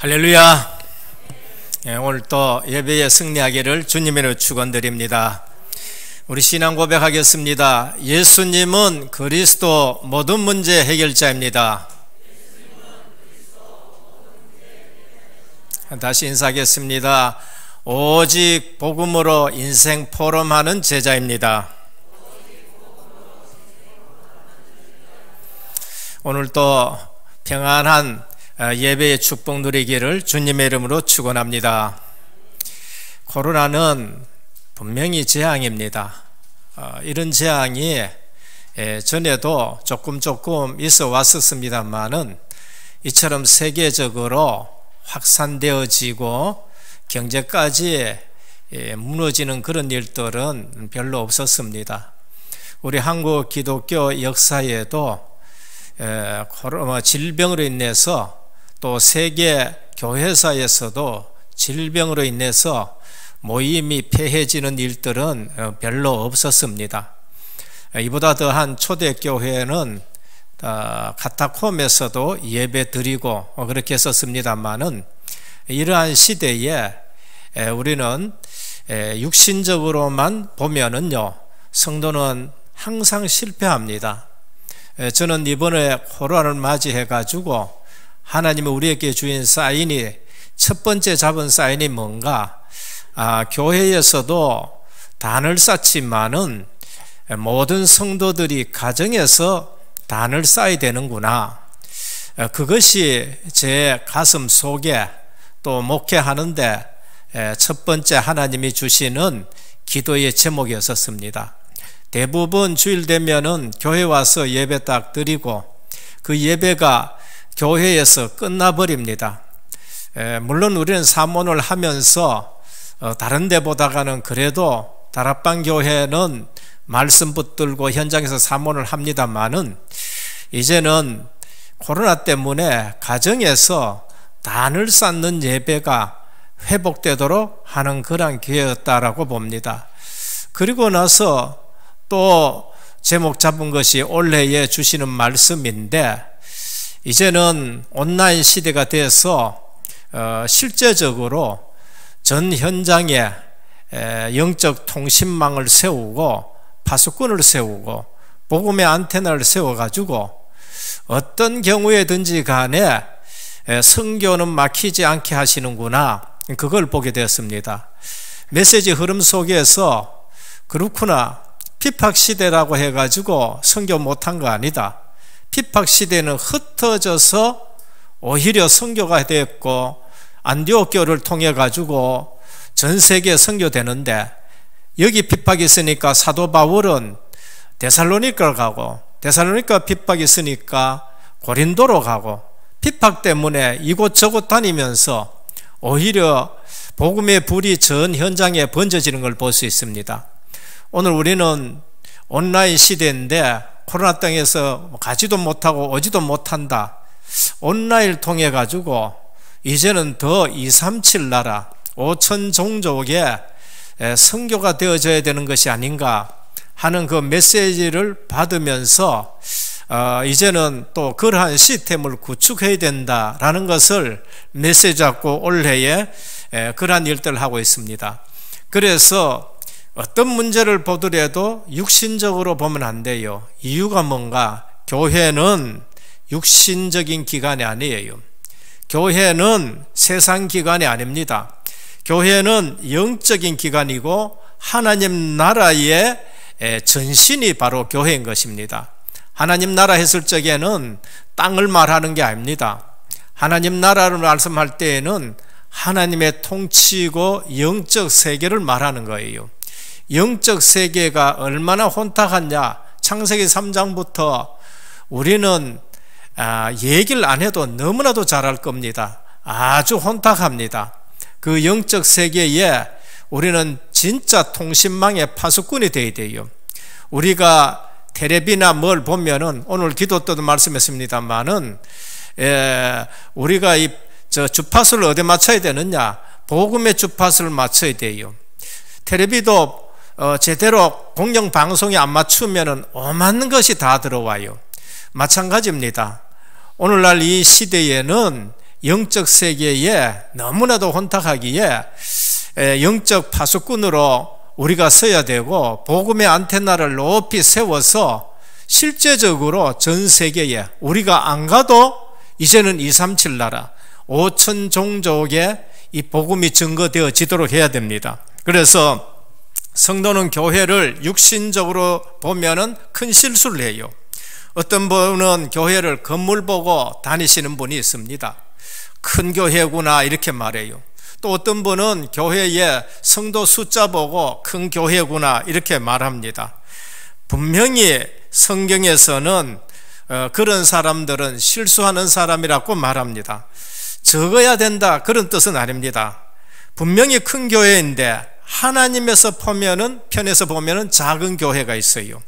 할렐루야. 오늘 또 예배에 승리하기를 주님으로 축원드립니다. 우리 신앙 고백하겠습니다. 예수님은 그리스도 모든 문제 해결자입니다. 다시 인사하겠습니다. 오직 복음으로 인생 포럼하는 제자입니다. 오늘 또 평안한 예배의 축복 누리기를 주님의 이름으로 축원합니다. 코로나는 분명히 재앙입니다. 이런 재앙이 전에도 조금 있어 왔었습니다만은 이처럼 세계적으로 확산되어지고 경제까지 무너지는 그런 일들은 별로 없었습니다. 우리 한국 기독교 역사에도 질병으로 인해서 또 세계 교회사에서도 질병으로 인해서 모임이 폐해지는 일들은 별로 없었습니다. 이보다 더한 초대교회는 카타콤에서도 예배 드리고 그렇게 했었습니다만은 이러한 시대에 우리는 육신적으로만 보면은요, 성도는 항상 실패합니다. 저는 이번에 코로나를 맞이해 가지고 하나님이 우리에게 주인 사인이, 첫 번째 잡은 사인이 뭔가, 교회에서도 단을 쌓지만은 모든 성도들이 가정에서 단을 쌓아야 되는구나. 그것이 제 가슴 속에 또 목회하는데 첫 번째 하나님이 주시는 기도의 제목이었습니다. 대부분 주일 되면은 교회 와서 예배 딱 드리고 그 예배가 교회에서 끝나버립니다. 물론 우리는 사모를 하면서 다른 데보다가는 그래도 다락방 교회는 말씀 붙들고 현장에서 사모를 합니다만은 이제는 코로나 때문에 가정에서 단을 쌓는 예배가 회복되도록 하는 그런 기회였다라고 봅니다. 그리고 나서 또 제목 잡은 것이 올해에 주시는 말씀인데, 이제는 온라인 시대가 돼서 실제적으로 전 현장에 영적 통신망을 세우고 파수꾼을 세우고 복음의 안테나를 세워가지고 어떤 경우에든지 간에 선교는 막히지 않게 하시는구나, 그걸 보게 되었습니다. 메시지 흐름 속에서 그렇구나, 핍박시대라고 해가지고 선교 못한 거 아니다. 핍박시대는 흩어져서 오히려 선교가 됐고 안디옥교를 통해 가지고 전 세계에 선교되는데, 여기 핍박이 있으니까 사도 바울은 데살로니가로 가고, 데살로니가 핍박이 있으니까 고린도로 가고, 핍박 때문에 이곳저곳 다니면서 오히려 복음의 불이 전 현장에 번져지는 걸 볼 수 있습니다. 오늘 우리는 온라인 시대인데 코로나 땅에서 가지도 못하고 오지도 못한다. 온라인을 통해 가지고 이제는 더 237 나라 5천 종족에 선교가 되어져야 되는 것이 아닌가 하는 그 메시지를 받으면서 이제는 또 그러한 시스템을 구축해야 된다라는 것을 메시지 잡고 올해에 그러한 일들을 하고 있습니다. 그래서 어떤 문제를 보더라도 육신적으로 보면 안 돼요. 이유가 뭔가? 교회는 육신적인 기관이 아니에요. 교회는 세상 기관이 아닙니다. 교회는 영적인 기관이고 하나님 나라의 전신이 바로 교회인 것입니다. 하나님 나라 했을 적에는 땅을 말하는 게 아닙니다. 하나님 나라를 말씀할 때에는 하나님의 통치고 영적 세계를 말하는 거예요. 영적 세계가 얼마나 혼탁하냐, 창세기 3장부터 우리는 얘기를 안 해도 너무나도 잘할 겁니다. 아주 혼탁합니다. 그 영적 세계에 우리는 진짜 통신망의 파수꾼이 되어야 돼요. 우리가 텔레비나 뭘 보면은, 오늘 기도 때도 말씀했습니다만은 우리가 주파수를 어디에 맞춰야 되느냐, 복음의 주파수를 맞춰야 돼요. 텔레비도 제대로 공영방송에 안 맞추면 오만 것이 다 들어와요. 마찬가지입니다. 오늘날 이 시대에는 영적 세계에 너무나도 혼탁하기에 영적 파수꾼으로 우리가 서야 되고 복음의 안테나를 높이 세워서 실제적으로 전 세계에 우리가 안 가도 이제는 237 나라 5천 종족에 이 복음이 증거되어지도록 해야 됩니다. 그래서 성도는 교회를 육신적으로 보면은 큰 실수를 해요. 어떤 분은 교회를 건물 보고 다니시는 분이 있습니다. 큰 교회구나 이렇게 말해요. 또 어떤 분은 교회에 성도 숫자 보고 큰 교회구나 이렇게 말합니다. 분명히 성경에서는 그런 사람들은 실수하는 사람이라고 말합니다. 적어야 된다 그런 뜻은 아닙니다. 분명히 큰 교회인데 하나님에서 편에서 보면은 작은 교회가 있어요.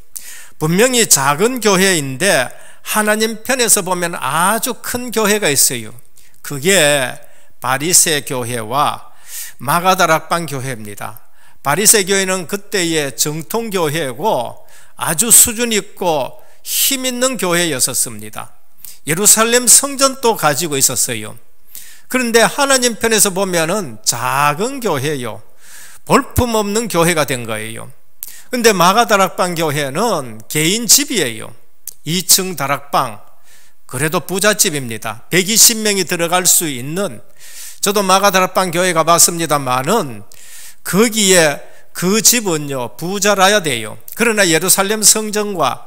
분명히 작은 교회인데 하나님 편에서 보면 아주 큰 교회가 있어요. 그게 바리새 교회와 마가다락방 교회입니다. 바리새 교회는 그때의 정통 교회고 아주 수준 있고 힘 있는 교회였었습니다. 예루살렘 성전도 가지고 있었어요. 그런데 하나님 편에서 보면은 작은 교회요. 볼품없는 교회가 된 거예요. 근데 마가다락방 교회는 개인 집이에요. 2층 다락방. 그래도 부잣집입니다. 120명이 들어갈 수 있는, 저도 마가다락방 교회 가봤습니다만은 거기에 그 집은요 부자라야 돼요. 그러나 예루살렘 성전과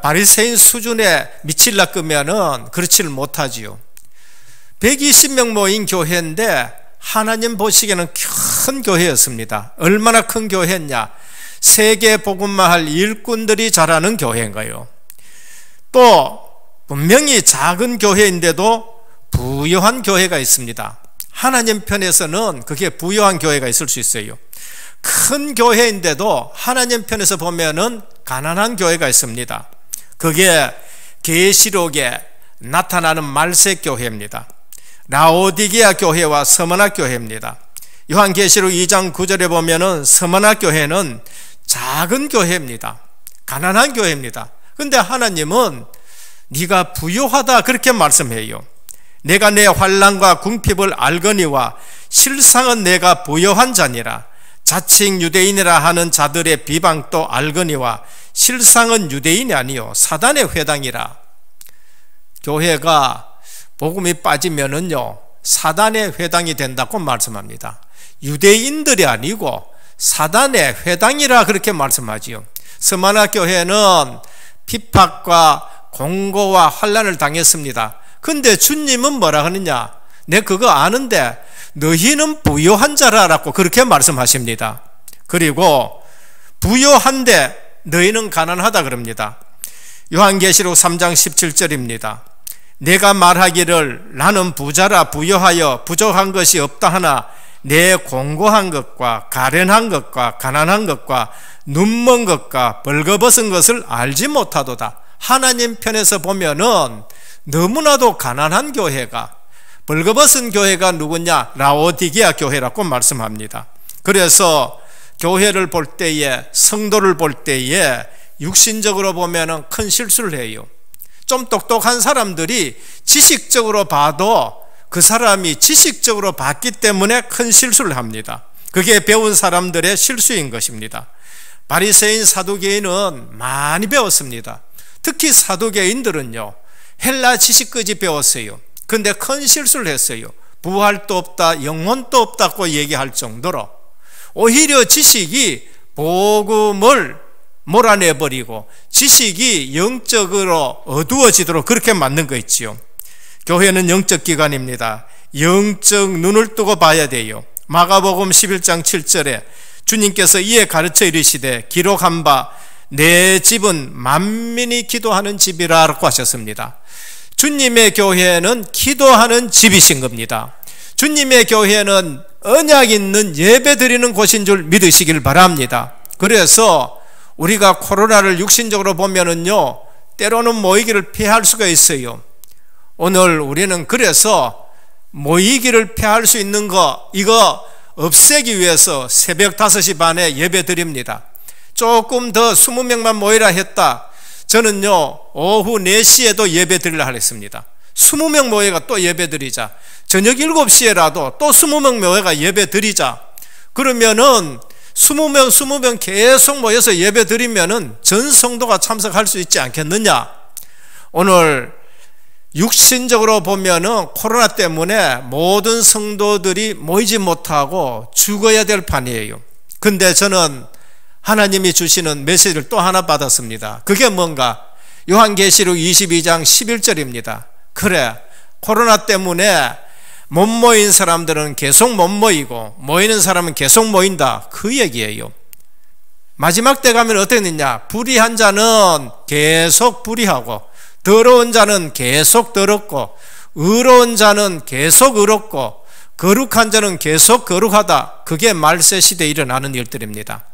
바리새인 수준에 미칠라 끄면은 그렇지를 못하지요. 120명 모인 교회인데 하나님 보시기에는 큰 교회였습니다. 얼마나 큰 교회였냐? 세계 복음화할 일꾼들이 자라는 교회인 거예요. 또 분명히 작은 교회인데도 부유한 교회가 있습니다. 하나님 편에서는 그게 부유한 교회가 있을 수 있어요. 큰 교회인데도 하나님 편에서 보면은 가난한 교회가 있습니다. 그게 계시록에 나타나는 말색 교회입니다. 라오디게아 교회와 서머나 교회입니다. 요한계시록 2장 9절에 보면은 서머나 교회는 작은 교회입니다. 가난한 교회입니다. 근데 하나님은 네가 부유하다 그렇게 말씀해요. 내가 내 환난과 궁핍을 알거니와 실상은 내가 부유한 자니라. 자칭 유대인이라 하는 자들의 비방도 알거니와 실상은 유대인이 아니요 사단의 회당이라. 교회가 복음이 빠지면은요 사단의 회당이 된다고 말씀합니다. 유대인들이 아니고 사단의 회당이라 그렇게 말씀하지요. 스마나 교회는 핍박과 공고와 환난을 당했습니다. 근데 주님은 뭐라 하느냐? 내 그거 아는데 너희는 부유한 자라라고 그렇게 말씀하십니다. 그리고 부유한데 너희는 가난하다 그럽니다. 요한계시록 3장 17절입니다. 내가 말하기를 나는 부자라 부유하여 부족한 것이 없다 하나 내 공고한 것과 가련한 것과 가난한 것과 눈먼 것과 벌거벗은 것을 알지 못하도다. 하나님 편에서 보면은 너무나도 가난한 교회가, 벌거벗은 교회가 누구냐? 라오디게아 교회라고 말씀합니다. 그래서 교회를 볼 때에, 성도를 볼 때에 육신적으로 보면은 큰 실수를 해요. 좀 똑똑한 사람들이 지식적으로 봐도 그 사람이 지식적으로 봤기 때문에 큰 실수를 합니다. 그게 배운 사람들의 실수인 것입니다. 바리새인 사두개인은 많이 배웠습니다. 특히 사두개인들은요 헬라 지식까지 배웠어요. 근데 큰 실수를 했어요. 부활도 없다, 영혼도 없다고 얘기할 정도로 오히려 지식이 복음을 몰아내버리고 지식이 영적으로 어두워지도록 그렇게 만든 거 있지요. 교회는 영적 기관입니다. 영적 눈을 뜨고 봐야 돼요. 마가복음 11장 7절에 주님께서 이에 가르쳐 이르시되 기록한 바 내 집은 만민이 기도하는 집이라고 하셨습니다. 주님의 교회는 기도하는 집이신 겁니다. 주님의 교회는 언약 있는 예배 드리는 곳인 줄 믿으시길 바랍니다. 그래서 우리가 코로나를 육신적으로 보면은요 때로는 모이기를 피할 수가 있어요. 오늘 우리는 그래서 모이기를 피할 수 있는 거 이거 없애기 위해서 새벽 5시 반에 예배 드립니다. 조금 더 20명만 모이라 했다. 저는요 오후 4시에도 예배 드리려 했습니다. 20명 모여가 또 예배 드리자. 저녁 7시에라도 또 20명 모여가 예배 드리자. 그러면은 20명 계속 모여서 예배 드리면은 전 성도가 참석할 수 있지 않겠느냐. 오늘 육신적으로 보면은 코로나 때문에 모든 성도들이 모이지 못하고 죽어야 될 판이에요. 근데 저는 하나님이 주시는 메시지를 또 하나 받았습니다. 그게 뭔가? 요한계시록 22장 11절입니다. 그래, 코로나 때문에 못 모인 사람들은 계속 못 모이고 모이는 사람은 계속 모인다, 그 얘기예요. 마지막 때 가면 어떻게 되냐? 불의한 자는 계속 불의하고, 더러운 자는 계속 더럽고, 의로운 자는 계속 의롭고, 거룩한 자는 계속 거룩하다. 그게 말세 시대에 일어나는 일들입니다.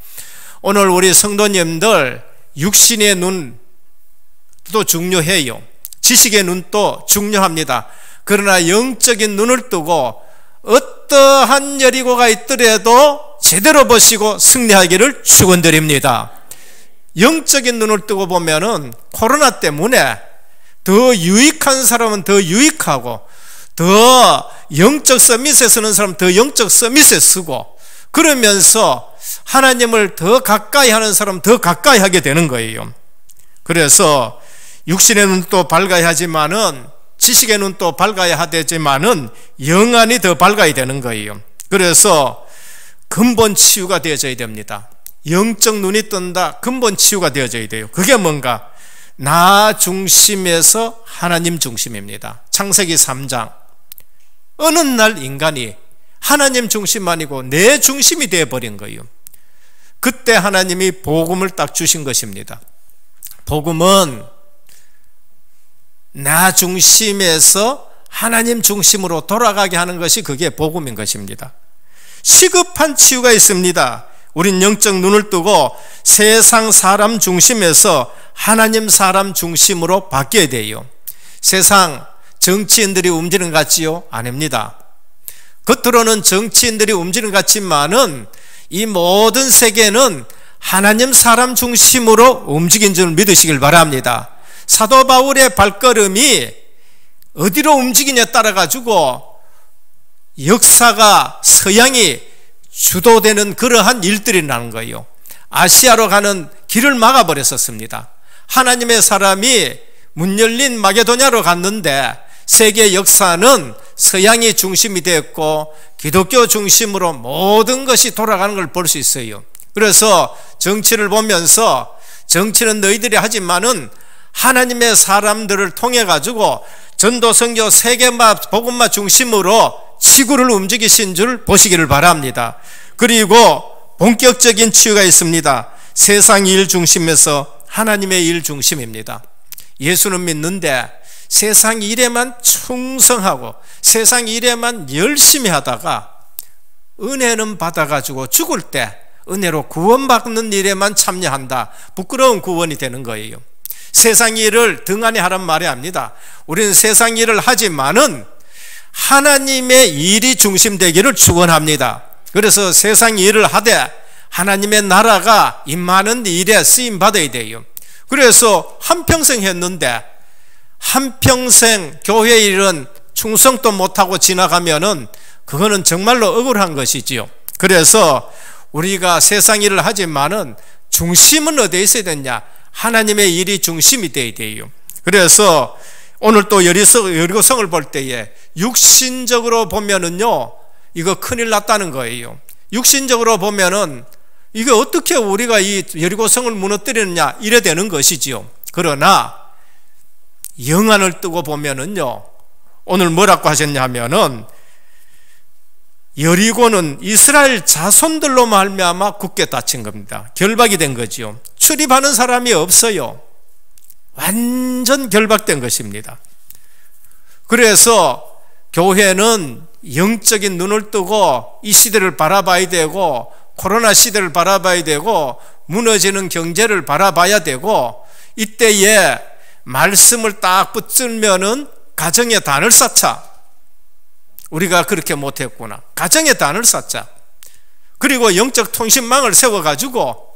오늘 우리 성도님들 육신의 눈도 중요해요. 지식의 눈도 중요합니다. 그러나 영적인 눈을 뜨고 어떠한 여리고가 있더라도 제대로 보시고 승리하기를 축원드립니다. 영적인 눈을 뜨고 보면은 코로나 때문에 더 유익한 사람은 더 유익하고, 더 영적 서밋에 서는 사람은 더 영적 서밋에 서고, 그러면서 하나님을 더 가까이 하는 사람은 더 가까이 하게 되는 거예요. 그래서 육신의 눈도 밝아야 하지만은, 지식의 눈도 밝아야 하지만은 영안이 더 밝아야 되는 거예요. 그래서 근본 치유가 되어져야 됩니다. 영적 눈이 뜬다, 근본 치유가 되어져야 돼요. 그게 뭔가? 나 중심에서 하나님 중심입니다. 창세기 3장. 어느 날 인간이 하나님 중심 아니고 내 중심이 되어버린 거예요. 그때 하나님이 복음을 딱 주신 것입니다. 복음은 나 중심에서 하나님 중심으로 돌아가게 하는 것이, 그게 복음인 것입니다. 시급한 치유가 있습니다. 우린 영적 눈을 뜨고 세상 사람 중심에서 하나님 사람 중심으로 바뀌어야 돼요. 세상 정치인들이 움직이는 것 같지요? 아닙니다. 겉으로는 정치인들이 움직이는 것 같지만은 이 모든 세계는 하나님 사람 중심으로 움직인 줄 믿으시길 바랍니다. 사도 바울의 발걸음이 어디로 움직이냐에 따라 가지고 역사가, 서양이 주도되는 그러한 일들이 나는 거예요. 아시아로 가는 길을 막아버렸었습니다. 하나님의 사람이 문 열린 마게도냐로 갔는데 세계 역사는 서양이 중심이 되었고 기독교 중심으로 모든 것이 돌아가는 걸 볼 수 있어요. 그래서 정치를 보면서, 정치는 너희들이 하지만은 하나님의 사람들을 통해 가지고 전도, 선교, 세계마, 복음마 중심으로 지구를 움직이신 줄 보시기를 바랍니다. 그리고 본격적인 치유가 있습니다. 세상 일 중심에서 하나님의 일 중심입니다. 예수는 믿는데 세상 일에만 충성하고 세상 일에만 열심히 하다가 은혜는 받아가지고 죽을 때 은혜로 구원받는 일에만 참여한다. 부끄러운 구원이 되는 거예요. 세상 일을 등한히 하란 말이 아닙니다. 우리는 세상 일을 하지만은 하나님의 일이 중심되기를 축원합니다. 그래서 세상 일을 하되 하나님의 나라가 임하는 일에 쓰임 받아야 돼요. 그래서 한평생 했는데 한평생 교회 일은 충성도 못하고 지나가면은 그거는 정말로 억울한 것이지요. 그래서 우리가 세상 일을 하지만은 중심은 어디에 있어야 되냐? 하나님의 일이 중심이 되어야 돼요. 그래서 오늘 또 여리고성을 볼 때에 육신적으로 보면은요, 이거 큰일 났다는 거예요. 육신적으로 보면은 이게 어떻게 우리가 이 여리고성을 무너뜨리느냐, 이래 되는 것이지요. 그러나 영안을 뜨고 보면은요, 오늘 뭐라고 하셨냐 하면은 여리고는 이스라엘 자손들로 말미암아 굳게 닫힌 겁니다. 결박이 된 거지요. 출입하는 사람이 없어요. 완전 결박된 것입니다. 그래서 교회는 영적인 눈을 뜨고 이 시대를 바라봐야 되고, 코로나 시대를 바라봐야 되고, 무너지는 경제를 바라봐야 되고, 이때에 말씀을 딱 붙들면은 가정의 단을 쌓자. 우리가 그렇게 못했구나. 가정의 단을 쌓자. 그리고 영적 통신망을 세워가지고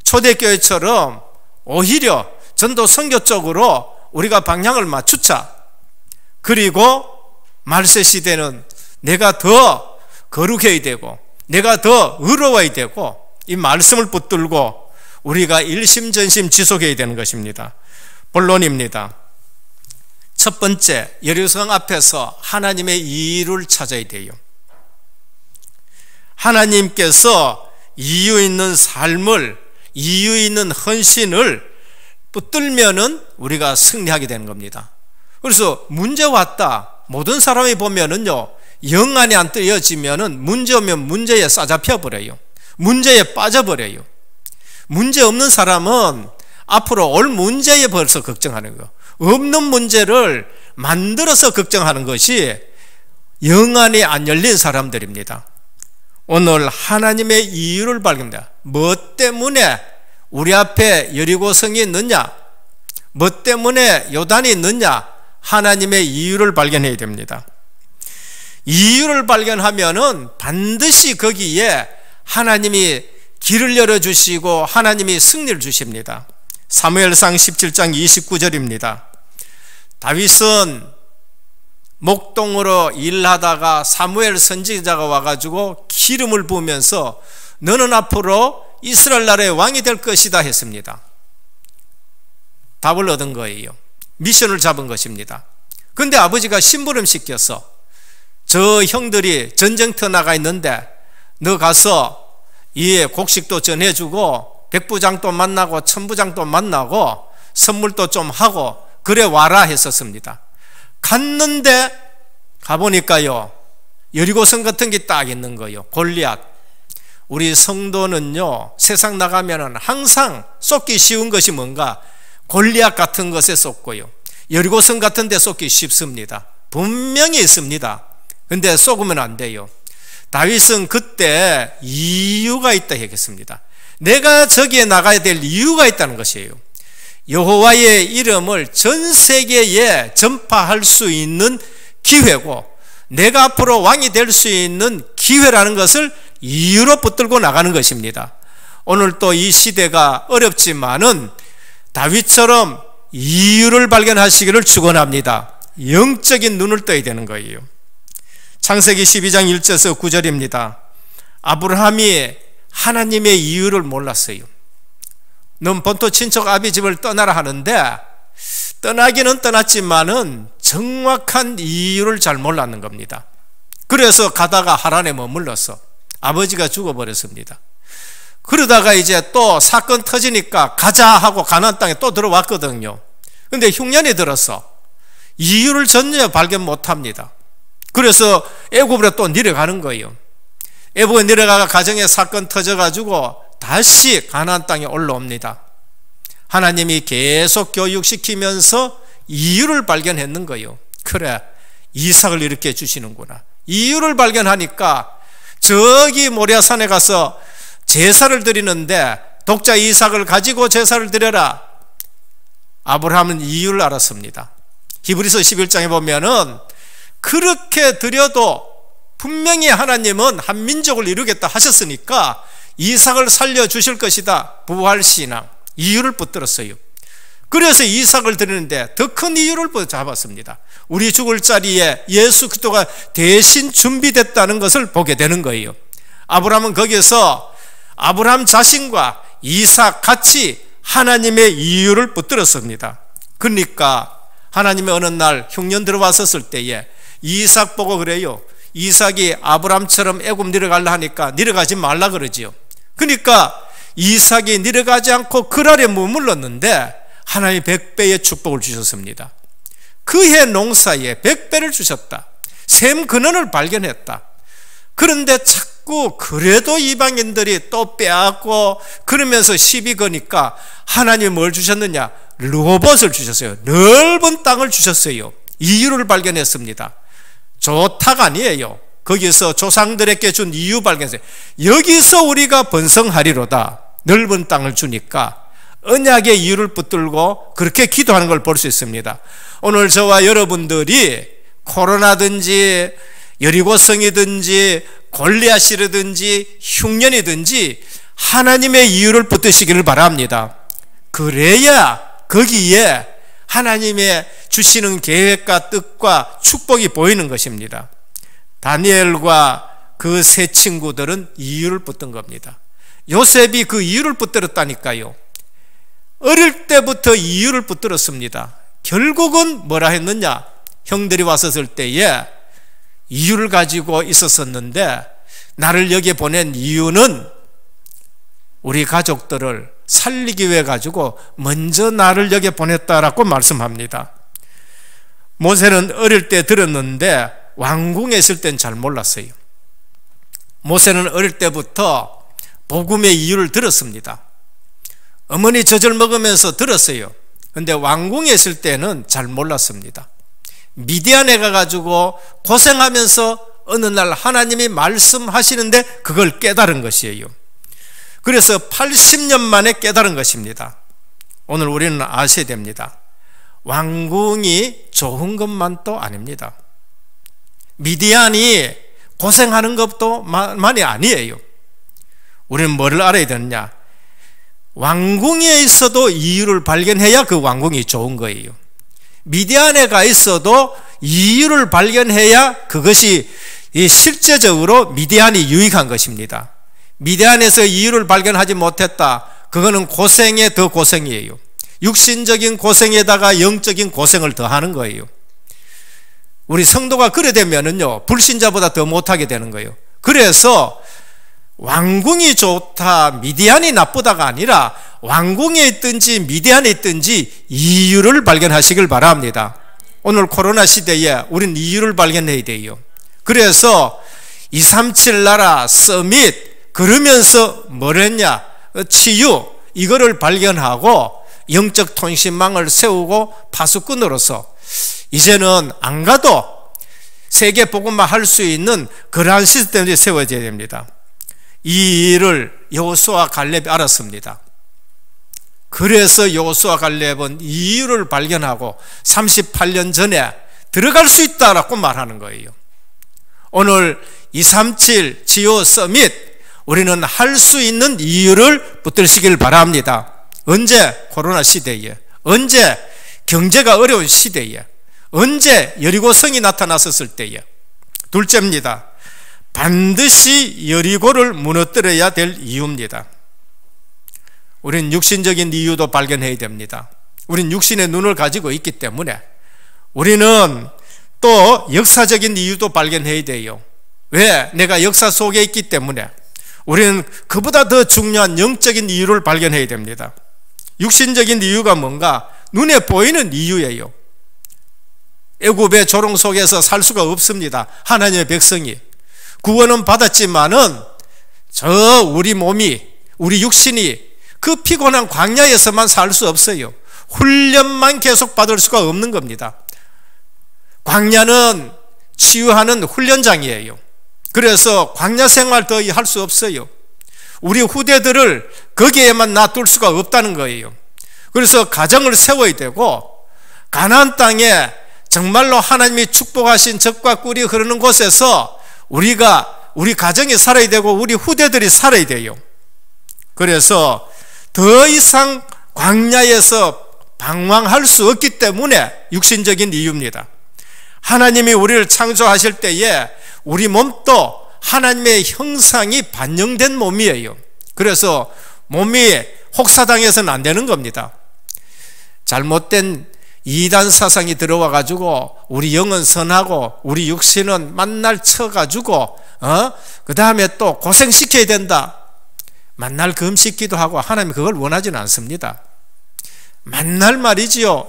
초대교회처럼 오히려 전도 선교 쪽으로 우리가 방향을 맞추자. 그리고 말세 시대는 내가 더 거룩해야 되고 내가 더 의로워야 되고 이 말씀을 붙들고 우리가 일심전심 지속해야 되는 것입니다. 본론입니다. 첫 번째, 예루살렘 앞에서 하나님의 이유를 찾아야 돼요. 하나님께서 이유 있는 삶을, 이유 있는 헌신을 붙들면은 우리가 승리하게 되는 겁니다. 그래서 문제 왔다. 모든 사람이 보면은요, 영 안에 안 뜨여지면은 문제 오면 문제에 싸잡혀 버려요. 문제에 빠져버려요. 문제 없는 사람은 앞으로 올 문제에 벌써 걱정하는 거예요. 없는 문제를 만들어서 걱정하는 것이 영안이 안 열린 사람들입니다. 오늘 하나님의 이유를 발견합니다. 뭐 때문에 우리 앞에 여리고성이 있느냐? 뭐 때문에 요단이 있느냐? 하나님의 이유를 발견해야 됩니다. 이유를 발견하면은 반드시 거기에 하나님이 길을 열어주시고 하나님이 승리를 주십니다. 사무엘상 17장 29절입니다. 다윗은 목동으로 일하다가 사무엘 선지자가 와가지고 기름을 부으면서 너는 앞으로 이스라엘 나라의 왕이 될 것이다 했습니다. 답을 얻은 거예요. 미션을 잡은 것입니다. 그런데 아버지가 심부름 시켜서 저 형들이 전쟁터 나가 있는데 너 가서 이 곡식도 전해주고 백부장도 만나고 천부장도 만나고 선물도 좀 하고 그래 와라 했었습니다. 갔는데 가보니까요, 여리고성 같은 게 딱 있는 거예요. 골리앗. 우리 성도는요, 세상 나가면은 항상 쏟기 쉬운 것이 뭔가 골리앗 같은 것에 쏟고요, 여리고성 같은 데 쏟기 쉽습니다. 분명히 있습니다. 근데 쏟으면 안 돼요. 다윗은 그때 이유가 있다 했겠습니다. 내가 저기에 나가야 될 이유가 있다는 것이에요. 여호와의 이름을 전 세계에 전파할 수 있는 기회고 내가 앞으로 왕이 될 수 있는 기회라는 것을 이유로 붙들고 나가는 것입니다. 오늘 또 이 시대가 어렵지만은 다윗처럼 이유를 발견하시기를 축원합니다. 영적인 눈을 떠야 되는 거예요. 창세기 12장 1절에서 9절입니다. 아브라함이 하나님의 이유를 몰랐어요. 넌 본토 친척 아비 집을 떠나라 하는데 떠나기는 떠났지만은 정확한 이유를 잘 몰랐는 겁니다. 그래서 가다가 하란에 머물러서 아버지가 죽어버렸습니다. 그러다가 이제 또 사건 터지니까 가자 하고 가나안 땅에 또 들어왔거든요. 근데 흉년이 들어서 이유를 전혀 발견 못합니다. 그래서 애굽으로 또 내려가는 거예요. 애굽에 내려가가 가정에 사건 터져가지고 다시 가나안 땅에 올라옵니다. 하나님이 계속 교육시키면서 이유를 발견했는 거예요. 그래, 이삭을 이렇게 주시는구나. 이유를 발견하니까 저기 모리아산에 가서 제사를 드리는데 독자 이삭을 가지고 제사를 드려라. 아브라함은 이유를 알았습니다. 히브리서 11장에 보면은 그렇게 드려도 분명히 하나님은 한 민족을 이루겠다 하셨으니까 이삭을 살려주실 것이다. 부활신앙, 이유를 붙들었어요. 그래서 이삭을 드리는데 더 큰 이유를 잡았습니다. 우리 죽을 자리에 예수 그리스도가 대신 준비됐다는 것을 보게 되는 거예요. 아브라함은 거기서 아브라함 자신과 이삭 같이 하나님의 이유를 붙들었습니다. 그러니까 하나님의 어느 날 흉년 들어왔었을 때에 이삭 보고 그래요. 이삭이 아브라함처럼 애굽 내려가려 하니까 내려가지 말라 그러지요. 그러니까 이삭이 내려가지 않고 그랄에 머물렀는데 하나님이 100배의 축복을 주셨습니다. 그해 농사에 100배를 주셨다. 샘 근원을 발견했다. 그런데 자꾸 그래도 이방인들이 또 빼앗고 그러면서 시비 거니까 하나님이 뭘 주셨느냐? 르호봇을 주셨어요. 넓은 땅을 주셨어요. 이유를 발견했습니다. 좋다가 아니에요. 거기서 조상들에게 준 이유 발견했어요. 여기서 우리가 번성하리로다. 넓은 땅을 주니까 언약의 이유를 붙들고 그렇게 기도하는 걸 볼 수 있습니다. 오늘 저와 여러분들이 코로나든지 여리고성이든지 골리앗이라든지 흉년이든지 하나님의 이유를 붙드시기를 바랍니다. 그래야 거기에 하나님의 주시는 계획과 뜻과 축복이 보이는 것입니다. 다니엘과 그 세 친구들은 이유를 붙든 겁니다. 요셉이 그 이유를 붙들었다니까요. 어릴 때부터 이유를 붙들었습니다. 결국은 뭐라 했느냐? 형들이 왔었을 때에 이유를 가지고 있었었는데, 나를 여기에 보낸 이유는 우리 가족들을 살리기 위해 가지고 먼저 나를 여기에 보냈다라고 말씀합니다. 모세는 어릴 때 들었는데 왕궁에 있을 땐 잘 몰랐어요. 모세는 어릴 때부터 복음의 이유를 들었습니다. 어머니 젖을 먹으면서 들었어요. 근데 왕궁에 있을 때는 잘 몰랐습니다. 미디안에 가가지고 고생하면서 어느 날 하나님이 말씀하시는데 그걸 깨달은 것이에요. 그래서 80년 만에 깨달은 것입니다. 오늘 우리는 아셔야 됩니다. 왕궁이 좋은 것만도 아닙니다. 미디안이 고생하는 것도 만이 아니에요. 우리는 뭐를 알아야 되느냐? 왕궁에 있어도 이유를 발견해야 그 왕궁이 좋은 거예요. 미디안에 가 있어도 이유를 발견해야 그것이 실제적으로 미디안이 유익한 것입니다. 미디안에서 이유를 발견하지 못했다, 그거는 고생에 더 고생이에요. 육신적인 고생에다가 영적인 고생을 더하는 거예요. 우리 성도가 그래 되면은요, 불신자보다 더 못하게 되는 거예요. 그래서 왕궁이 좋다, 미디안이 나쁘다가 아니라 왕궁에 있든지 미디안에 있든지 이유를 발견하시길 바랍니다. 오늘 코로나 시대에 우리는 이유를 발견해야 돼요. 그래서 237 나라 서밋 그러면서 뭘 했냐? 치유, 이거를 발견하고 영적 통신망을 세우고 파수꾼으로서 이제는 안 가도 세계 복음만 할 수 있는 그러한 시스템이 세워져야 됩니다. 이 일을 여호수아와 갈렙이 알았습니다. 그래서 여호수아와 갈렙은 이 이유를 발견하고 38년 전에 들어갈 수 있다라고 말하는 거예요. 오늘 237 치유 서밋, 우리는 할 수 있는 이유를 붙들시길 바랍니다. 언제? 코로나 시대에, 언제? 경제가 어려운 시대에, 언제? 여리고성이 나타났었을 때에. 둘째입니다. 반드시 여리고를 무너뜨려야 될 이유입니다. 우리는 육신적인 이유도 발견해야 됩니다. 우리는 육신의 눈을 가지고 있기 때문에 우리는 또 역사적인 이유도 발견해야 돼요. 왜? 내가 역사 속에 있기 때문에 우리는 그보다 더 중요한 영적인 이유를 발견해야 됩니다. 육신적인 이유가 뭔가? 눈에 보이는 이유예요. 애굽의 조롱 속에서 살 수가 없습니다. 하나님의 백성이 구원은 받았지만은 저 우리 몸이, 우리 육신이 그 피곤한 광야에서만 살 수 없어요. 훈련만 계속 받을 수가 없는 겁니다. 광야는 치유하는 훈련장이에요. 그래서 광야 생활 더 할 수 없어요. 우리 후대들을 거기에만 놔둘 수가 없다는 거예요. 그래서 가정을 세워야 되고, 가나안 땅에 정말로 하나님이 축복하신 젖과 꿀이 흐르는 곳에서 우리 가정이 살아야 되고 우리 후대들이 살아야 돼요. 그래서 더 이상 광야에서 방황할 수 없기 때문에 육신적인 이유입니다. 하나님이 우리를 창조하실 때에 우리 몸도 하나님의 형상이 반영된 몸이에요. 그래서 몸이 혹사당해서는 안 되는 겁니다. 잘못된 이단 사상이 들어와 가지고 우리 영은 선하고 우리 육신은 만날 쳐가지고 그 다음에 또 고생시켜야 된다. 만날 금식기도 하고 하나님 그걸 원하지는 않습니다. 만날 말이지요.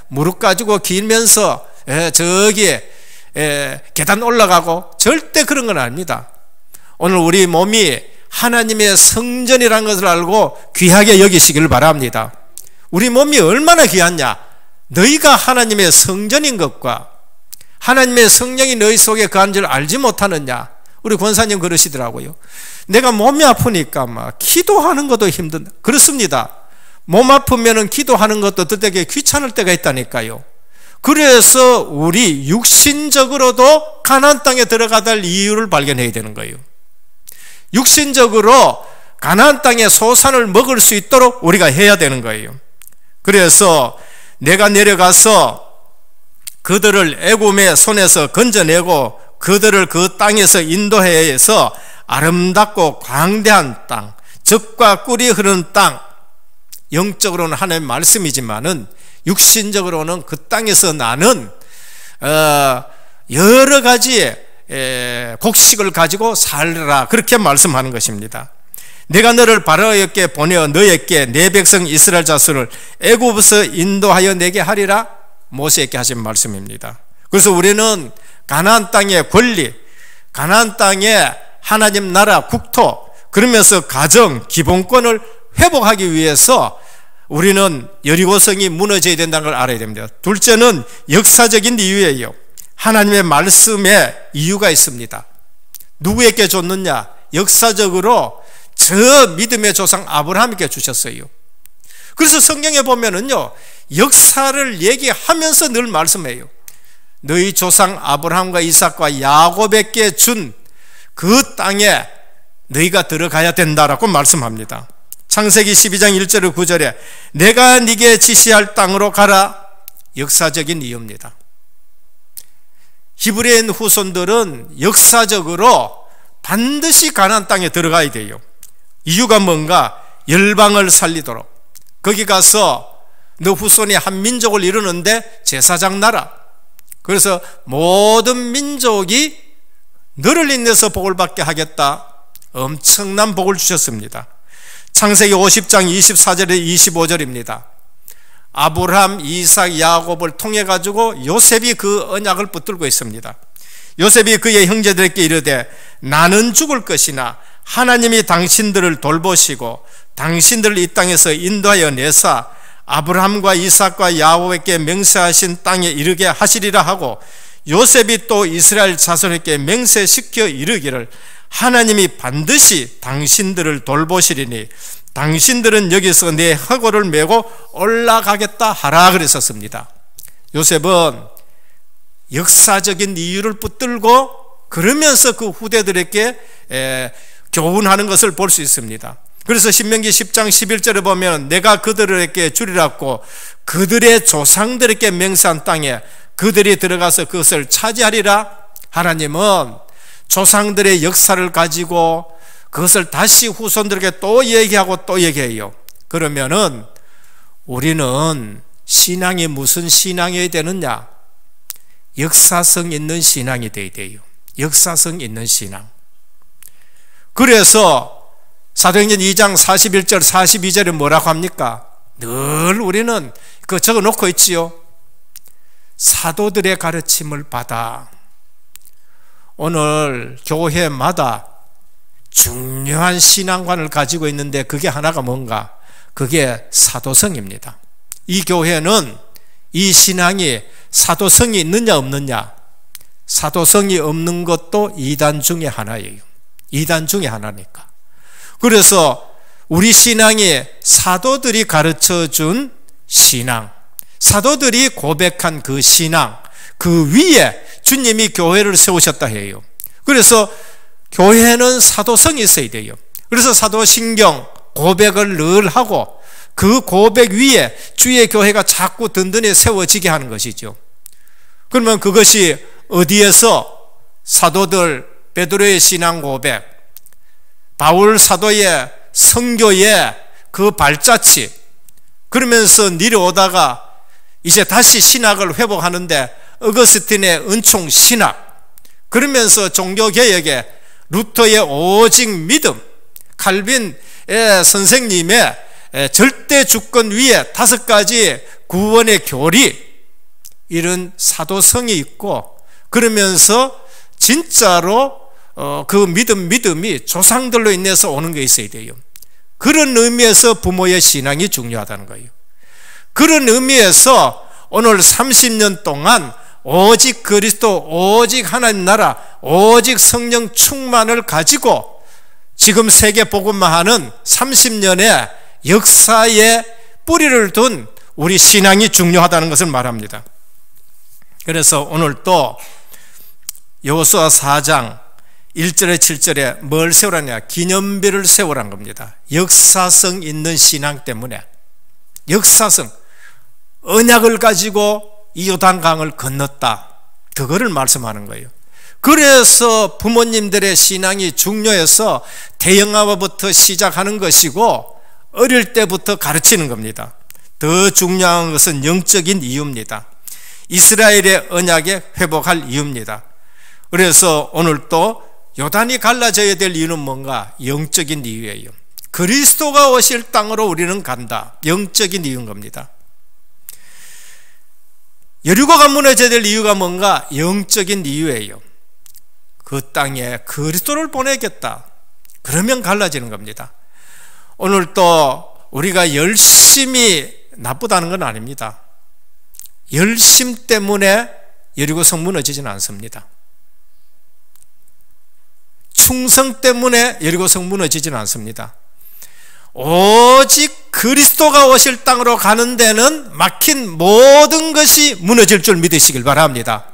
무릎 가지고 길면서 저기 계단 올라가고 절대 그런 건 아닙니다. 오늘 우리 몸이 하나님의 성전이라는 것을 알고 귀하게 여기시길 바랍니다. 우리 몸이 얼마나 귀하냐? 너희가 하나님의 성전인 것과 하나님의 성령이 너희 속에 거한 줄 알지 못하느냐? 우리 권사님 그러시더라고요. 내가 몸이 아프니까 막 기도하는 것도 힘든. 그렇습니다. 몸 아프면은 기도하는 것도 되게 귀찮을 때가 있다니까요. 그래서 우리 육신적으로도 가나안 땅에 들어가야 될 이유를 발견해야 되는 거예요. 육신적으로 가나안 땅의 소산을 먹을 수 있도록 우리가 해야 되는 거예요. 그래서 내가 내려가서 그들을 애굽의 손에서 건져내고 그들을 그 땅에서 인도해서 아름답고 광대한 땅, 젖과 꿀이 흐르는 땅, 영적으로는 하나님의 말씀이지만은 육신적으로는 그 땅에서 나는 여러 가지 곡식을 가지고 살라, 그렇게 말씀하는 것입니다. 내가 너를 바로에게 보내어 너에게 내 백성 이스라엘 자손을 애굽에서 인도하여 내게 하리라, 모세에게 하신 말씀입니다. 그래서 우리는 가나안 땅의 권리, 가나안 땅의 하나님 나라 국토, 그러면서 가정 기본권을 회복하기 위해서 우리는 여리고성이 무너져야 된다는 걸 알아야 됩니다. 둘째는 역사적인 이유예요. 하나님의 말씀에 이유가 있습니다. 누구에게 줬느냐? 역사적으로 저 믿음의 조상 아브라함에게 주셨어요. 그래서 성경에 보면은요, 역사를 얘기하면서 늘 말씀해요. 너희 조상 아브라함과 이삭과 야곱에게 준 그 땅에 너희가 들어가야 된다라고 말씀합니다. 창세기 12장 1절 9절에 내가 네게 지시할 땅으로 가라, 역사적인 이유입니다. 히브리인 후손들은 역사적으로 반드시 가나안 땅에 들어가야 돼요. 이유가 뭔가? 열방을 살리도록. 거기 가서 너 후손이 한 민족을 이루는데 제사장 나라. 그래서 모든 민족이 너를 인해서 복을 받게 하겠다, 엄청난 복을 주셨습니다. 창세기 50장 24절에 25절입니다. 아브라함, 이삭, 야곱을 통해 가지고 요셉이 그 언약을 붙들고 있습니다. 요셉이 그의 형제들에게 이르되 나는 죽을 것이나 하나님이 당신들을 돌보시고 당신들을 이 땅에서 인도하여 내사 아브라함과 이삭과 야곱에게 맹세하신 땅에 이르게 하시리라 하고, 요셉이 또 이스라엘 자손에게 맹세시켜 이르기를 하나님이 반드시 당신들을 돌보시리니 당신들은 여기서 내 허고를 메고 올라가겠다 하라 그랬었습니다. 요셉은 역사적인 이유를 붙들고 그러면서 그 후대들에게 교훈하는 것을 볼 수 있습니다. 그래서 신명기 10장 11절에 보면 내가 그들에게 주리라고 그들의 조상들에게 맹세한 땅에 그들이 들어가서 그것을 차지하리라. 하나님은 조상들의 역사를 가지고 그것을 다시 후손들에게 또 얘기하고 또 얘기해요. 그러면은 우리는 신앙이 무슨 신앙이어야 되느냐? 역사성 있는 신앙이 되어야 돼요. 역사성 있는 신앙. 그래서 사도행전 2장 41절 42절에 뭐라고 합니까? 늘 우리는 그거 적어 놓고 있지요. 사도들의 가르침을 받아. 오늘 교회마다 중요한 신앙관을 가지고 있는데 그게 하나가 뭔가? 그게 사도성입니다. 이 교회는 이 신앙이 사도성이 있느냐 없느냐? 사도성이 없는 것도 이단 중에 하나예요. 이단 중에 하나니까. 그래서 우리 신앙이 사도들이 가르쳐준 신앙, 사도들이 고백한 그 신앙, 그 위에 주님이 교회를 세우셨다 해요. 그래서 교회는 사도성이 있어야 돼요. 그래서 사도신경 고백을 늘 하고 그 고백 위에 주의 교회가 자꾸 든든히 세워지게 하는 것이죠. 그러면 그것이 어디에서? 사도들 베드로의 신앙 고백, 바울 사도의 선교의 그 발자취, 그러면서 내려오다가 이제 다시 신학을 회복하는데 어거스틴의 은총 신학, 그러면서 종교개혁에 루터의 오직 믿음, 칼빈의 선생님의 절대 주권 위에 5가지 구원의 교리, 이런 사도성이 있고, 그러면서 진짜로 그 믿음이 조상들로 인해서 오는 게 있어야 돼요. 그런 의미에서 부모의 신앙이 중요하다는 거예요. 그런 의미에서 오늘 30년 동안 오직 그리스도, 오직 하나님 나라, 오직 성령 충만을 가지고 지금 세계 복음화하는 30년의 역사에 뿌리를 둔 우리 신앙이 중요하다는 것을 말합니다. 그래서 오늘 또 여호수아 4장 1절에 7절에 뭘 세우라냐? 기념비를 세우란 겁니다. 역사성 있는 신앙 때문에. 역사성. 언약을 가지고 이 요단강을 건넜다. 그거를 말씀하는 거예요. 그래서 부모님들의 신앙이 중요해서 태영아부터 시작하는 것이고 어릴 때부터 가르치는 겁니다. 더 중요한 것은 영적인 이유입니다. 이스라엘의 언약에 회복할 이유입니다. 그래서 오늘 또 요단이 갈라져야 될 이유는 뭔가? 영적인 이유예요. 그리스도가 오실 땅으로 우리는 간다. 영적인 이유인 겁니다. 여리고가 무너져야 될 이유가 뭔가? 영적인 이유예요. 그 땅에 그리스도를 보내겠다. 그러면 갈라지는 겁니다. 오늘 또 우리가 열심히 나쁘다는 건 아닙니다. 열심 때문에 여리고성 무너지지는 않습니다. 충성 때문에 여리고성 무너지지는 않습니다. 오직 그리스도가 오실 땅으로 가는 데는 막힌 모든 것이 무너질 줄 믿으시길 바랍니다.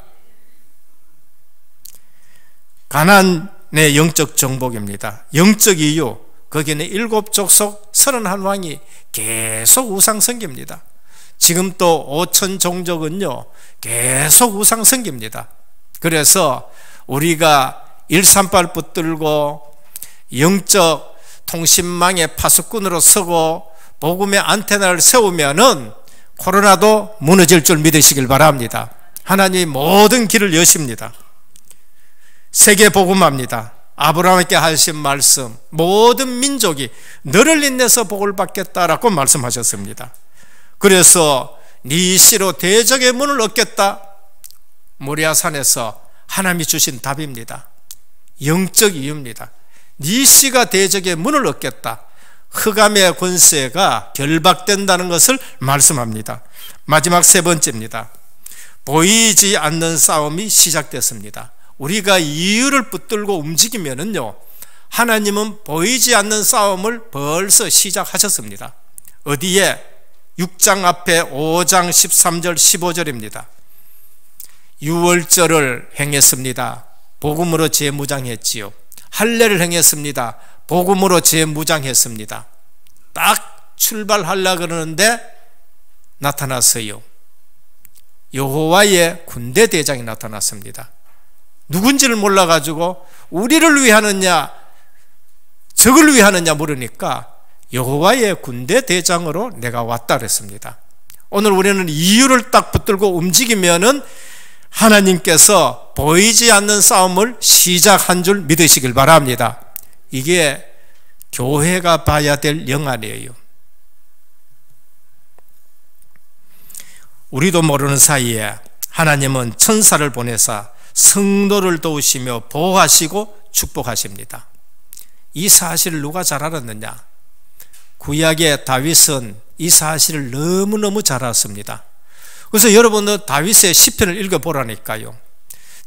가나안의 영적 정복입니다. 영적 이유, 거기는 7족속 31왕이 계속 우상 섬깁니다. 지금 또 5천 종족은요 계속 우상 섬깁니다. 그래서 우리가 138 붙들고 영적 통신망의 파수꾼으로 서고 복음의 안테나를 세우면은 코로나도 무너질 줄 믿으시길 바랍니다. 하나님이 모든 길을 여십니다. 세계 복음합니다. 아브라함에게 하신 말씀, 모든 민족이 너를 인내서 복을 받겠다라고 말씀하셨습니다. 그래서 네 씨로 대적의 문을 얻겠다. 모리아산에서 하나님이 주신 답입니다. 영적 이유입니다. 네 씨가 대적의 문을 얻겠다. 흑암의 권세가 결박된다는 것을 말씀합니다. 마지막 세 번째입니다. 보이지 않는 싸움이 시작됐습니다. 우리가 이유를 붙들고 움직이면은요, 하나님은 보이지 않는 싸움을 벌써 시작하셨습니다. 어디에? 6장 앞에 5장 13절 15절입니다. 유월절을 행했습니다. 복음으로 재무장했지요. 할례를 행했습니다. 복음으로 재무장했습니다. 딱 출발하려고 그러는데 나타났어요. 여호와의 군대 대장이 나타났습니다. 누군지를 몰라가지고 우리를 위하느냐 적을 위하느냐 물으니까 여호와의 군대 대장으로 내가 왔다 그랬습니다. 오늘 우리는 이유를 딱 붙들고 움직이면은 하나님께서 보이지 않는 싸움을 시작한 줄 믿으시길 바랍니다. 이게 교회가 봐야 될 영안이에요. 우리도 모르는 사이에 하나님은 천사를 보내사 성도를 도우시며 보호하시고 축복하십니다. 이 사실을 누가 잘 알았느냐? 구약의 다윗은 이 사실을 너무너무 잘 알았습니다. 그래서 여러분도 다윗의 시편을 읽어보라니까요.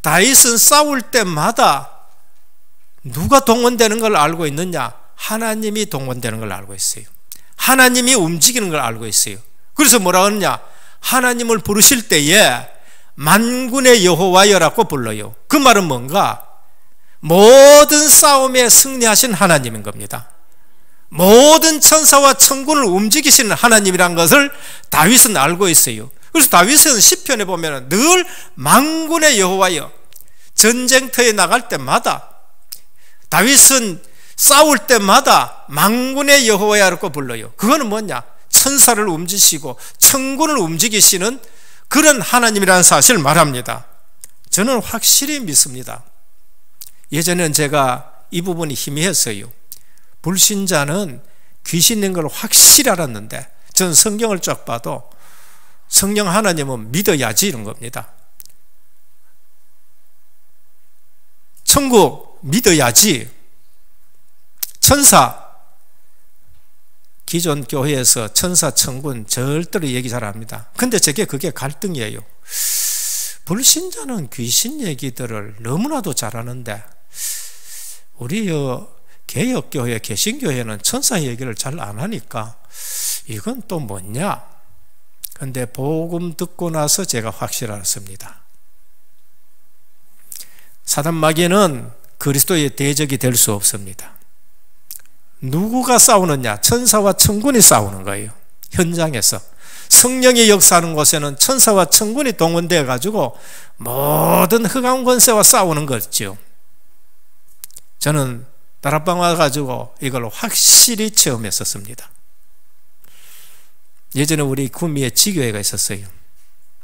다윗은 싸울 때마다 누가 동원되는 걸 알고 있느냐? 하나님이 동원되는 걸 알고 있어요. 하나님이 움직이는 걸 알고 있어요. 그래서 뭐라 하느냐? 하나님을 부르실 때에 만군의 여호와여라고 불러요. 그 말은 뭔가? 모든 싸움에 승리하신 하나님인 겁니다. 모든 천사와 천군을 움직이시는 하나님이란 것을 다윗은 알고 있어요. 그래서 다윗은 시편에 보면 늘 만군의 여호와여, 전쟁터에 나갈 때마다 다윗은 싸울 때마다 만군의 여호와야라고 불러요. 그거는 뭐냐? 천사를 움직이시고 천군을 움직이시는 그런 하나님이라는 사실을 말합니다. 저는 확실히 믿습니다. 예전엔 제가 이 부분이 희미했어요. 불신자는 귀신인 걸 확실히 알았는데 저는 성경을 쫙 봐도 성령 하나님은 믿어야지 이런 겁니다. 천국 믿어야지. 천사, 기존 교회에서 천사, 천군 절대로 얘기 잘 안 합니다. 근데 그게 갈등이에요. 불신자는 귀신 얘기들을 너무나도 잘하는데 우리 개혁교회, 개신교회는 천사 얘기를 잘 안 하니까 이건 또 뭐냐? 근데 복음 듣고 나서 제가 확실히 알았습니다. 사단 마귀는 그리스도의 대적이 될 수 없습니다. 누구가 싸우느냐? 천사와 천군이 싸우는 거예요. 현장에서 성령이 역사하는 곳에는 천사와 천군이 동원되어 가지고 모든 흑암 권세와 싸우는 거죠. 저는 다락방 와가지고 이걸 확실히 체험했었습니다. 예전에 우리 구미에 지교회가 있었어요.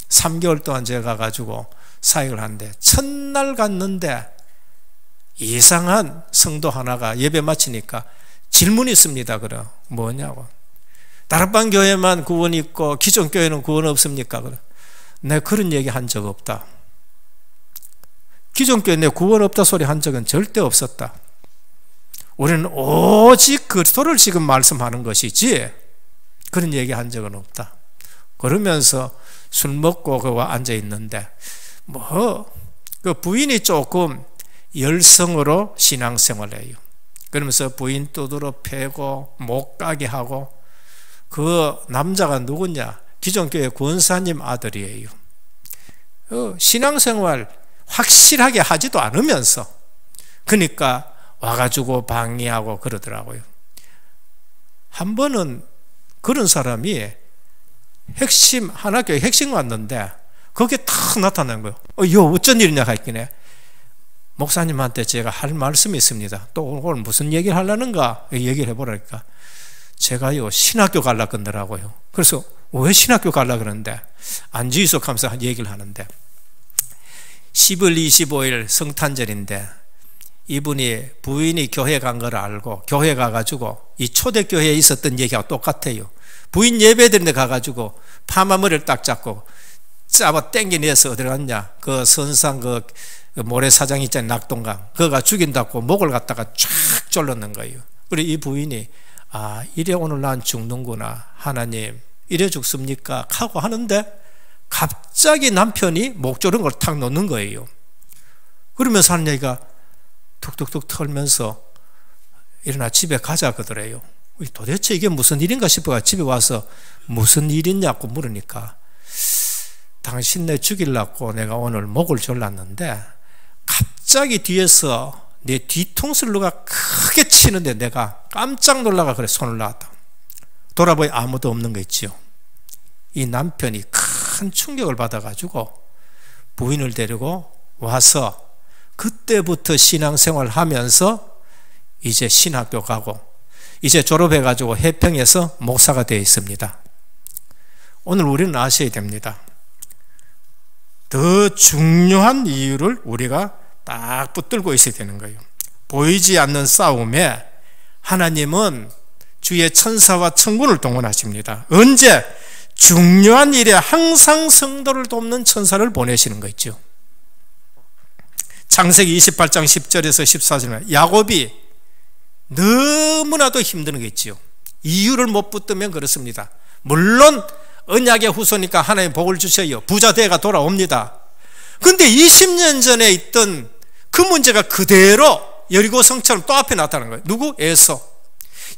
3개월 동안 제가 가가지고 사역을 하는데, 첫날 갔는데 이상한 성도 하나가 예배 마치니까 질문이 있습니다. 그래, 뭐냐고. 다락방 교회만 구원 있고 기존 교회는 구원 없습니까? 그래, 내가 그런 얘기 한 적 없다. 기존 교회 내 구원 없다 소리 한 적은 절대 없었다. 우리는 오직 그리스도를 지금 말씀하는 것이지 그런 얘기 한 적은 없다. 그러면서 술 먹고 그와 앉아 있는데, 그 부인이 조금 열성으로 신앙생활을 해요. 그러면서 부인 두드러 패고 못 가게 하고, 그 남자가 누구냐? 기존 교회 권사님 아들이에요. 신앙생활 확실하게 하지도 않으면서, 그러니까 와가지고 방해하고 그러더라고요. 한 번은 그런 사람이 하나교회 핵심 왔는데 거기에 탁 나타난 거예요. 이거 어쩐 일이냐 했길래, 목사님한테 제가 할 말씀이 있습니다. 또 오늘 무슨 얘기를 하려는가 얘기를 해보라니까, 제가요 신학교 갈라 건더라고요. 그래서 왜 신학교 갈라 그러는데, 안주이속하면서 얘기를 하는데, 10월 25일 성탄절인데 이분이 부인이 교회 간 걸 알고 교회 가가지고 이 초대교회에 있었던 얘기하고 똑같아요. 부인 예배 드리는데 가가지고 파마머리를 딱 잡고 잡아 땡겨내서 어디 갔냐, 그 선상 그 모래사장 있잖아요, 낙동강, 그거가 죽인다고 목을 갖다가 쫙 졸랐는 거예요. 그리고 이 부인이 이래 오늘 난 죽는구나, 하나님 이래 죽습니까? 하고 하는데 갑자기 남편이 목 조른 걸 탁 놓는 거예요. 그러면서 하는 얘기가 툭툭툭 털면서 일어나 집에 가자 그러더래요. 도대체 이게 무슨 일인가 싶어가 집에 와서 무슨 일이냐고 물으니까, 당신네 죽이려고 내가 오늘 목을 졸랐는데 갑자기 뒤에서 내 뒤통수를 누가 크게 치는데 내가 깜짝 놀라가 그래 손을 놨다. 돌아보니 아무도 없는 거 있죠. 이 남편이 큰 충격을 받아가지고 부인을 데리고 와서 그때부터 신앙생활 하면서 이제 신학교 가고 이제 졸업해가지고 해평에서 목사가 되어 있습니다. 오늘 우리는 아셔야 됩니다. 더 중요한 이유를 우리가 딱 붙들고 있어야 되는 거예요. 보이지 않는 싸움에 하나님은 주의 천사와 천군을 동원하십니다. 언제? 중요한 일에 항상 성도를 돕는 천사를 보내시는 거 있죠. 창세기 28장 10절에서 14절에 야곱이 너무나도 힘든 게 있지요. 이유를 못 붙들면 그렇습니다. 물론 언약의 후손이니까 하나님 복을 주셔요. 부자 되가 돌아옵니다. 그런데 20년 전에 있던 그 문제가 그대로 여리고 성처럼 또 앞에 나타나는 거예요. 누구? 에서.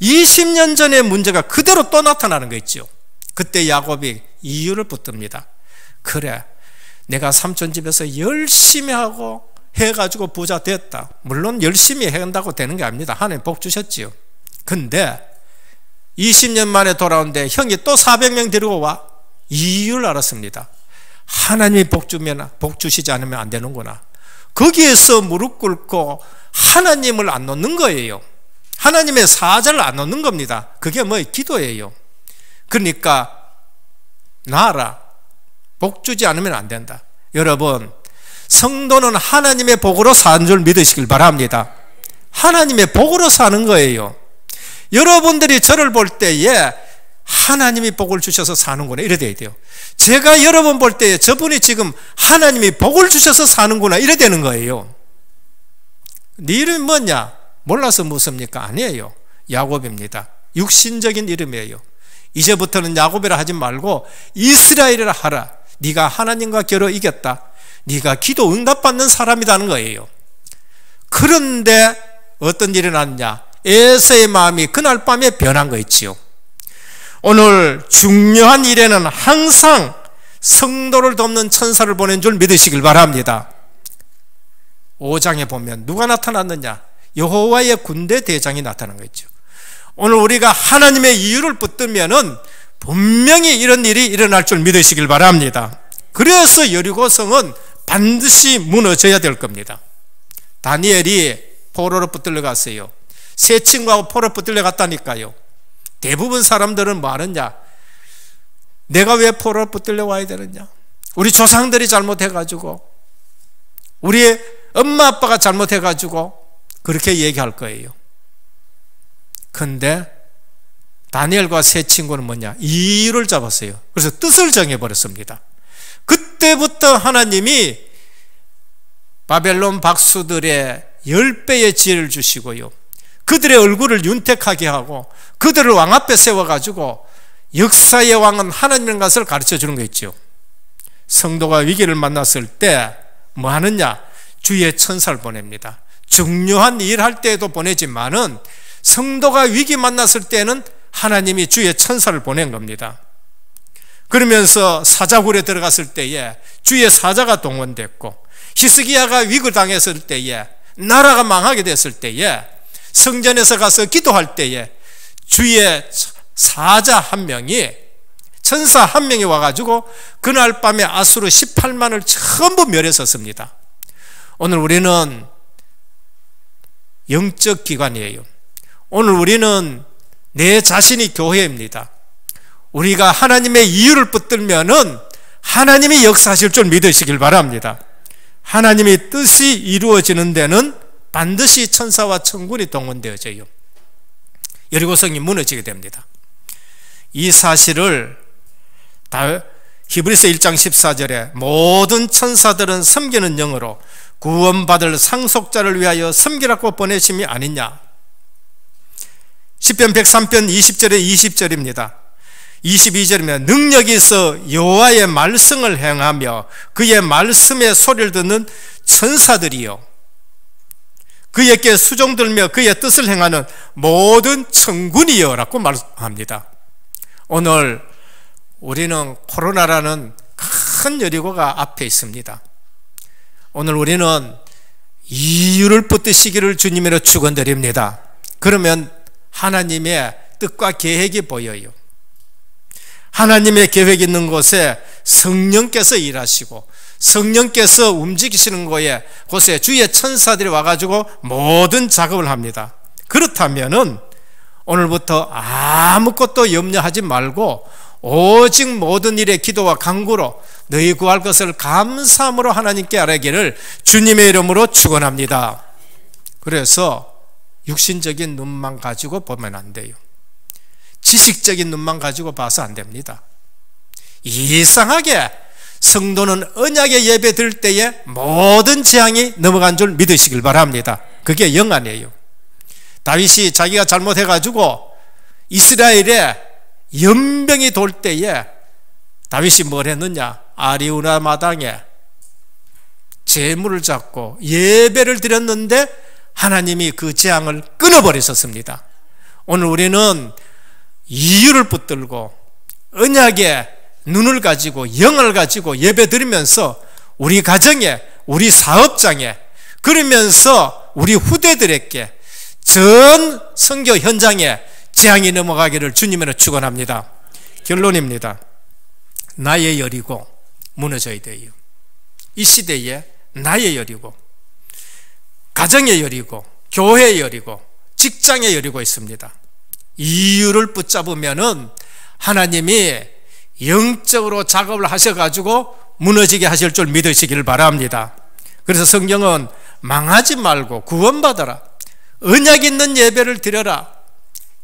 20년 전의 문제가 그대로 또 나타나는 거 있죠. 그때 야곱이 이유를 붙듭니다. 그래, 내가 삼촌 집에서 열심히 하고 해가지고 부자 됐다. 물론 열심히 한다고 되는 게 아닙니다. 하나님 복 주셨지요. 근데 20년 만에 돌아오는데 형이 또 400명 데리고 와. 이유를 알았습니다. 하나님이 복 주면 복 주시지 않으면 안 되는구나. 거기에서 무릎 꿇고 하나님을 안 놓는 거예요. 하나님의 사자를 안 놓는 겁니다. 그게 뭐 기도예요. 그러니까 나라 복 주지 않으면 안 된다. 여러분, 성도는 하나님의 복으로 사는 줄 믿으시길 바랍니다. 하나님의 복으로 사는 거예요. 여러분들이 저를 볼 때에 하나님이 복을 주셔서 사는구나 이래 돼야 돼요. 제가 여러분 볼 때에 저분이 지금 하나님이 복을 주셔서 사는구나 이래 되는 거예요. 네 이름이 뭐냐? 몰라서 묻습니까? 아니에요. 야곱입니다. 육신적인 이름이에요. 이제부터는 야곱이라 하지 말고 이스라엘이라 하라. 네가 하나님과 겨루 이겼다. 네가 기도 응답받는 사람이라는 거예요. 그런데 어떤 일이 났냐? 에서의 마음이 그날 밤에 변한 거 있지요. 오늘 중요한 일에는 항상 성도를 돕는 천사를 보낸 줄 믿으시길 바랍니다. 5장에 보면 누가 나타났느냐? 여호와의 군대 대장이 나타난 거 있죠. 오늘 우리가 하나님의 이유를 붙들면은 분명히 이런 일이 일어날 줄 믿으시길 바랍니다. 그래서 여리고성은 반드시 무너져야 될 겁니다. 다니엘이 포로로 붙들려 갔어요. 세 친구하고 포로로 붙들려 갔다니까요. 대부분 사람들은 뭐 하느냐, 내가 왜 포로로 붙들려 와야 되느냐, 우리 조상들이 잘못해가지고, 우리 엄마 아빠가 잘못해가지고 그렇게 얘기할 거예요. 근데 다니엘과 세 친구는 뭐냐, 이유를 잡았어요. 그래서 뜻을 정해버렸습니다. 그때부터 하나님이 바벨론 박수들의 10배의 지혜를 주시고요, 그들의 얼굴을 윤택하게 하고 그들을 왕 앞에 세워가지고 역사의 왕은 하나님인 것을 가르쳐 주는 거 있죠. 성도가 위기를 만났을 때 뭐 하느냐, 주의 천사를 보냅니다. 중요한 일 할 때에도 보내지만은 성도가 위기 만났을 때는 하나님이 주의 천사를 보낸 겁니다. 그러면서 사자굴에 들어갔을 때에 주의 사자가 동원됐고, 히스기야가 위기 당했을 때에, 나라가 망하게 됐을 때에, 성전에서 가서 기도할 때에 주의 사자 한 명이, 천사 한 명이 와가지고 그날 밤에 아수르 18만을 전부 멸했었습니다. 오늘 우리는 영적 기관이에요. 오늘 우리는 내 자신이 교회입니다. 우리가 하나님의 이유를 붙들면은 하나님이 역사하실 줄 믿으시길 바랍니다. 하나님의 뜻이 이루어지는 데는 반드시 천사와 천군이 동원되어져요. 여리고성이 무너지게 됩니다. 이 사실을 히브리서 1장 14절에 모든 천사들은 섬기는 영으로 구원받을 상속자를 위하여 섬기라고 보내심이 아니냐. 시편 103편 20절에 20절입니다. 22절이면 능력이 있어 여호와의 말씀을 행하며 그의 말씀의 소리를 듣는 천사들이요, 그에게 수종들며 그의 뜻을 행하는 모든 천군이요 라고 말합니다. 오늘 우리는 코로나라는 큰 여리고가 앞에 있습니다. 오늘 우리는 이유를 붙드시기를 주님으로 축원드립니다. 그러면 하나님의 뜻과 계획이 보여요. 하나님의 계획이 있는 곳에 성령께서 일하시고 성령께서 움직이시는 곳에 주의 천사들이 와가지고 모든 작업을 합니다. 그렇다면은 오늘부터 아무것도 염려하지 말고 오직 모든 일에 기도와 간구로 너희 구할 것을 감사함으로 하나님께 아뢰기를 주님의 이름으로 축원합니다. 그래서 육신적인 눈만 가지고 보면 안 돼요. 지식적인 눈만 가지고 봐서 안 됩니다. 이상하게 성도는 언약의 예배 드릴 때에 모든 재앙이 넘어간 줄 믿으시길 바랍니다. 그게 영안이에요. 다윗이 자기가 잘못해가지고 이스라엘에 연병이 돌 때에 다윗이 뭘 했느냐, 아리우나 마당에 제물을 잡고 예배를 드렸는데 하나님이 그 재앙을 끊어버리셨습니다. 오늘 우리는 이유를 붙들고 언약의 눈을 가지고 영을 가지고 예배 드리면서 우리 가정에, 우리 사업장에, 그러면서 우리 후대들에게, 전 선교 현장에 재앙이 넘어가기를 주님으로 축원합니다. 결론입니다. 나의 여리고 무너져야 돼요. 이 시대에 나의 여리고, 가정의 여리고, 교회의 여리고, 직장의 여리고 있습니다. 이유를 붙잡으면은 하나님이 영적으로 작업을 하셔가지고 무너지게 하실 줄 믿으시길 바랍니다. 그래서 성경은 망하지 말고 구원받아라, 언약 있는 예배를 드려라,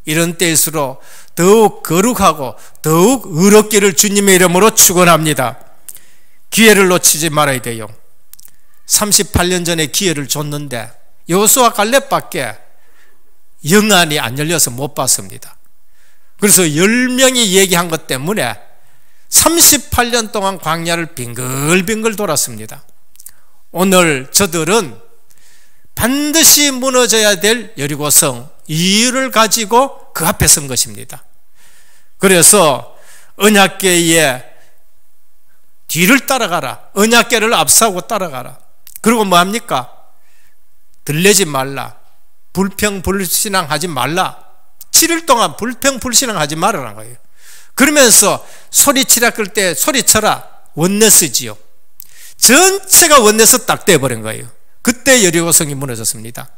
이런 때일수록 더욱 거룩하고 더욱 의롭기를 주님의 이름으로 축원합니다. 기회를 놓치지 말아야 돼요. 38년 전에 기회를 줬는데 여호수아 갈렙밖에 영안이 안 열려서 못 봤습니다. 그래서 10명이 얘기한 것 때문에 38년 동안 광야를 빙글빙글 돌았습니다. 오늘 저들은 반드시 무너져야 될 여리고성 이유를 가지고 그 앞에 선 것입니다. 그래서 언약궤의 뒤를 따라가라, 언약궤를 앞서고 따라가라. 그리고 뭐합니까? 들레지 말라, 불평불신앙하지 말라. 7일 동안 불평불신앙하지 말라는 거예요. 그러면서 소리치라 그럴 때 소리쳐라. 원네스지요. 전체가 원네스 딱 돼버린 거예요. 그때 여리고성이 무너졌습니다.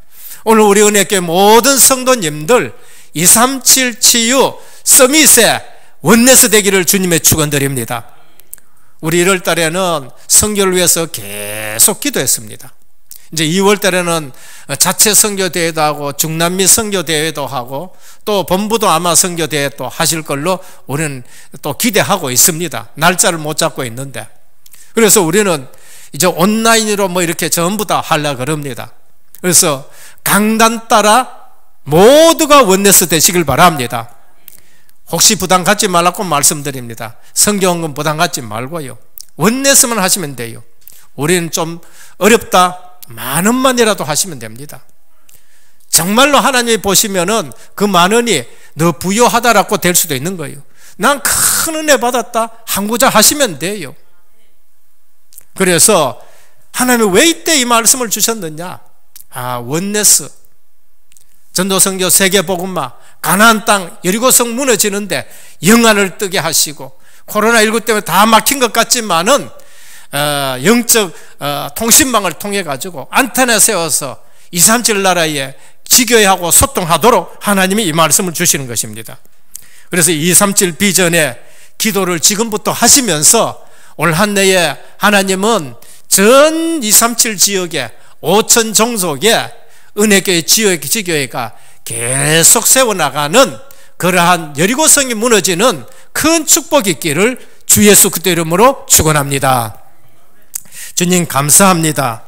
오늘 우리 은혜교회 모든 성도님들 237 치유 서밋에 원네스 되기를 주님의 축원드립니다. 우리 1월 달에는 선교를 위해서 계속 기도했습니다. 이제 2월 달에는 자체 선교 대회도 하고 중남미 선교 대회도 하고 또 본부도 아마 선교 대회 또 하실 걸로 우리는 또 기대하고 있습니다. 날짜를 못 잡고 있는데, 그래서 우리는 이제 온라인으로 뭐 이렇게 전부 다 하려고 그럽니다. 그래서 강단 따라 모두가 원네스 되시길 바랍니다. 혹시 부담 갖지 말라고 말씀드립니다. 선교헌금 부담 갖지 말고요, 원네스만 하시면 돼요. 우리는 좀 어렵다, 10,000원이라도 하시면 됩니다. 정말로 하나님이 보시면은 그 10,000원이 너 부유하다라고 될 수도 있는 거예요. 난 큰 은혜 받았다, 한 구자 하시면 돼요. 그래서 하나님이 왜 이때 이 말씀을 주셨느냐? 원네스, 전도선교 세계복음화, 가나안 땅 여리고성 무너지는데 영안을 뜨게 하시고, 코로나19 때문에 다 막힌 것 같지만은 영적 통신망을 통해 가지고 안테나 세워서 237 나라에 지교회하고 소통하도록 하나님이 이 말씀을 주시는 것입니다. 그래서 237 비전의 기도를 지금부터 하시면서 올 한 해에 하나님은 전 237 지역에 5천 종족에 은혜교회 지교회가 계속 세워나가는 그러한 여리고성이 무너지는 큰 축복이 있기를 주 예수 그리스도 이름으로 축원합니다. 주님 감사합니다.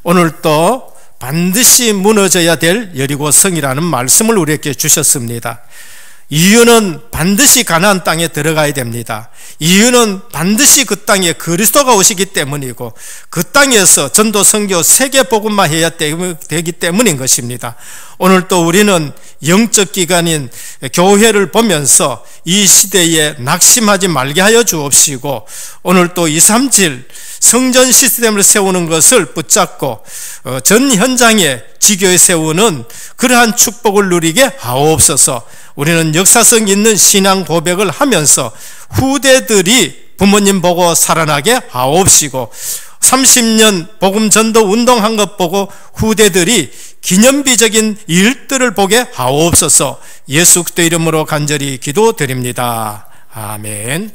오늘 또 반드시 무너져야 될 여리고성이라는 말씀을 우리에게 주셨습니다. 이유는 반드시 가나안 땅에 들어가야 됩니다. 이유는 반드시 그 땅에 그리스도가 오시기 때문이고, 그 땅에서 전도 선교 세계 복음화 해야 되기 때문인 것입니다. 오늘 또 우리는 영적 기관인 교회를 보면서 이 시대에 낙심하지 말게 하여 주옵시고, 오늘 또 237 성전 시스템을 세우는 것을 붙잡고 전 현장에 지교에 세우는 그러한 축복을 누리게 하옵소서. 우리는 역사성 있는 신앙 고백을 하면서 후대들이 부모님 보고 살아나게 하옵시고, 30년 복음 전도 운동한 것 보고 후대들이 기념비적인 일들을 보게 하옵소서. 예수 그리스도 이름으로 간절히 기도드립니다. 아멘.